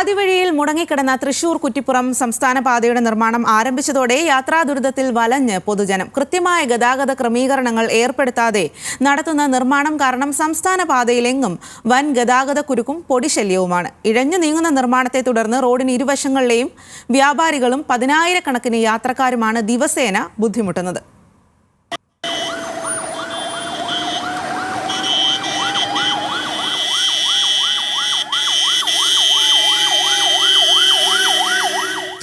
പാതിവഴിയിൽ മുടങ്ങിക്കിടന്ന തൃശൂർ കുറ്റിപ്പുറം സംസ്ഥാന പാതയുടെ നിർമ്മാണം ആരംഭിച്ചതോടെ യാത്രാ ദുരിതത്തിൽ വലഞ്ഞ് പൊതുജനം. കൃത്യമായ ഗതാഗത ക്രമീകരണങ്ങൾ ഏർപ്പെടുത്താതെ നടത്തുന്ന നിർമ്മാണം കാരണം സംസ്ഥാന പാതയിലെങ്ങും വൻ ഗതാഗത കുരുക്കും പൊടിശല്യവുമാണ്. ഇഴഞ്ഞു നീങ്ങുന്ന നിർമ്മാണത്തെ തുടർന്ന് റോഡിന് ഇരുവശങ്ങളിലെയും വ്യാപാരികളും പതിനായിരക്കണക്കിന് യാത്രക്കാരുമാണ് ദിവസേന ബുദ്ധിമുട്ടുന്നത്.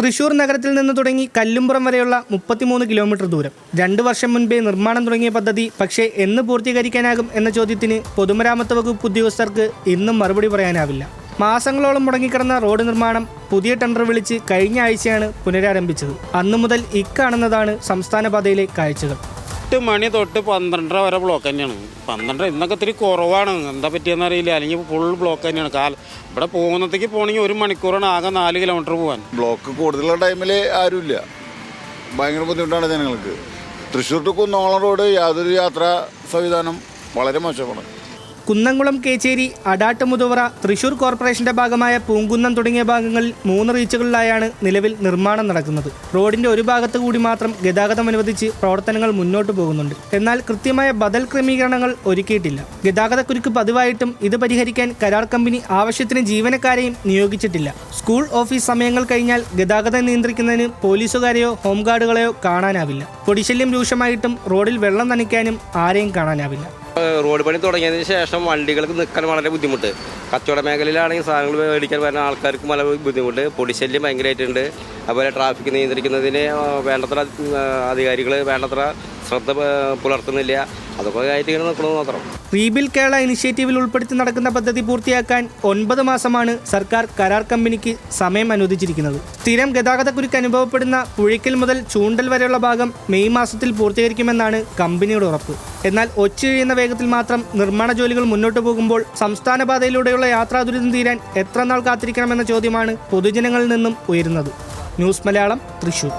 തൃശൂർ നഗരത്തിൽ നിന്ന് തുടങ്ങി കല്ലുംപുറം വരെയുള്ള 33 കിലോമീറ്റർ ദൂരം. 2 വർഷം മുൻപേ നിർമ്മാണം തുടങ്ങിയ പദ്ധതി പക്ഷേ എന്ന് പൂർത്തീകരിക്കാനാകും എന്ന ചോദ്യത്തിന് പൊതുമരാമത്ത് വകുപ്പ് ഉദ്യോഗസ്ഥർക്ക് ഇന്നും മറുപടി പറയാനാവില്ല. മാസങ്ങളോളം മുടങ്ങിക്കിടന്ന റോഡ് നിർമ്മാണം പുതിയ ടെൻഡർ വിളിച്ച് കഴിഞ്ഞ ആഴ്ചയാണ് പുനരാരംഭിച്ചത്. അന്നു മുതൽ ഇക്കാണുന്നതാണ് സംസ്ഥാന പാതയിലെ കാഴ്ചകൾ. 8 മണി തൊട്ട് 12 വരെ ബ്ലോക്ക് തന്നെയാണ്. 12 ഇന്നൊക്കെ ഇത്തിരി കുറവാണ്, എന്താ പറ്റിയെന്ന് അറിയില്ല. അല്ലെങ്കിൽ ഫുൾ ബ്ലോക്ക് തന്നെയാണ്. ഇവിടെ പോകുന്നത്തേക്ക് പോകണമെങ്കിൽ 1 മണിക്കൂറാണ്, ആകെ 4 കിലോമീറ്റർ പോകാൻ. ബ്ലോക്ക് കൂടുതലുള്ള ടൈമിൽ ആരുമില്ല, ഭയങ്കര ബുദ്ധിമുട്ടാണ് ജനങ്ങൾക്ക്. തൃശ്ശൂർ ടു കുന്നംകുളം റോഡ് യാതൊരു യാത്രാ സംവിധാനം വളരെ മോശമാണ്. കുന്നംകുളം, കേച്ചേരി, അടാട്ട്, മുതുവറ, തൃശൂർ കോർപ്പറേഷന്റെ ഭാഗമായ പൂങ്കുന്നം തുടങ്ങിയ ഭാഗങ്ങളിൽ 3 റീച്ചുകളിലായാണ് നിലവിൽ നിർമ്മാണം നടക്കുന്നത്. റോഡിന്റെ ഒരു ഭാഗത്ത് കൂടി മാത്രം ഗതാഗതം അനുവദിച്ച് പ്രവർത്തനങ്ങൾ മുന്നോട്ട് പോകുന്നുണ്ട്. എന്നാൽ കൃത്യമായ ബദൽ ക്രമീകരണങ്ങൾ ഒരുക്കിയിട്ടില്ല. ഗതാഗതക്കുരുക്ക് പതിവായിട്ടും ഇത് പരിഹരിക്കാൻ കരാർ കമ്പനി ആവശ്യത്തിന് ജീവനക്കാരെയും നിയോഗിച്ചിട്ടില്ല. സ്കൂൾ, ഓഫീസ് സമയങ്ങൾ കഴിഞ്ഞാൽ ഗതാഗതം നിയന്ത്രിക്കുന്നതിന് പോലീസുകാരെയോ ഹോംഗാർഡുകളെയോ കാണാനാവില്ല. പൊടിശല്യം രൂക്ഷമായിട്ടും റോഡിൽ വെള്ളം നനയ്ക്കാനും ആരെയും കാണാനാവില്ല. റോഡ് പണി തുടങ്ങിയതിന് ശേഷം വണ്ടികൾക്ക് നിൽക്കാൻ വളരെ ബുദ്ധിമുട്ട്. കച്ചവട മേഖലയിലാണെങ്കിൽ സാധനങ്ങൾ മേടിക്കാൻ വരുന്ന ആൾക്കാർക്ക് വളരെ ബുദ്ധിമുട്ട്. പൊടിശല്യം ഭയങ്കരമായിട്ടുണ്ട്. അതുപോലെ ട്രാഫിക് നിയന്ത്രിക്കുന്നതിന് വേണ്ടത്ര അധികാരികൾ വേണ്ടത്ര ശ്രദ്ധ പുലർത്തുന്നില്ല. അതൊക്കെ ആയിട്ട് ഇങ്ങനെ നിൽക്കണമെന്ന് മാത്രം. റീബിൽഡ് കേരള ഇനിഷ്യേറ്റീവിൽ ഉൾപ്പെടുത്തി നടക്കുന്ന പദ്ധതി പൂർത്തിയാക്കാൻ 9 മാസമാണ് സർക്കാർ കരാർ കമ്പനിക്ക് സമയം അനുവദിച്ചിരിക്കുന്നത്. സ്ഥിരം ഗതാഗതക്കുരുക്ക് അനുഭവപ്പെടുന്ന പുഴയ്ക്കൽ മുതൽ ചൂണ്ടൽ വരെയുള്ള ഭാഗം മെയ് മാസത്തിൽ പൂർത്തീകരിക്കുമെന്നാണ് കമ്പനിയുടെ ഉറപ്പ്. എന്നാൽ ഒച്ചിഴിയുന്ന വേഗത്തിൽ മാത്രം നിർമ്മാണ ജോലികൾ മുന്നോട്ട് പോകുമ്പോൾ സംസ്ഥാന പാതയിലൂടെയുള്ള യാത്രാ ദുരിതം തീരാൻ എത്ര നാൾ കാത്തിരിക്കണമെന്ന ചോദ്യമാണ് പൊതുജനങ്ങളിൽ നിന്നും ഉയരുന്നത്. ന്യൂസ് മലയാളം, തൃശൂർ.